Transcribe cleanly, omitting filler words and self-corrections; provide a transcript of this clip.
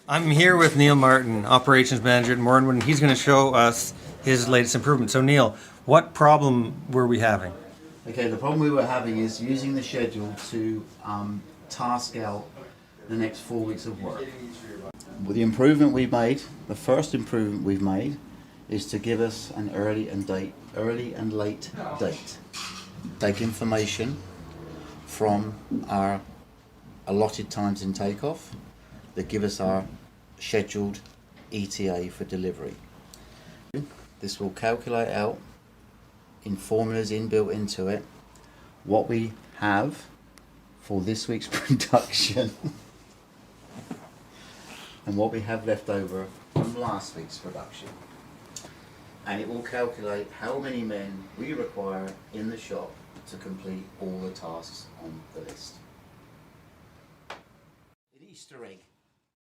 I'm here with Neil Martin, Operations Manager at Morinwood, and he's going to show us his latest improvement. So Neil, what problem were we having? Okay, the problem we were having is using the schedule to task out the next 4 weeks of work. With the improvement we made, the first improvement we've made is to give us an early and late date. Take information from our allotted times in takeoff that give us our scheduled ETA for delivery. This will calculate out in formulas inbuilt into it what we have for this week's production and what we have left over from last week's production. And it will calculate how many men we require in the shop to complete all the tasks on the list. An Easter egg.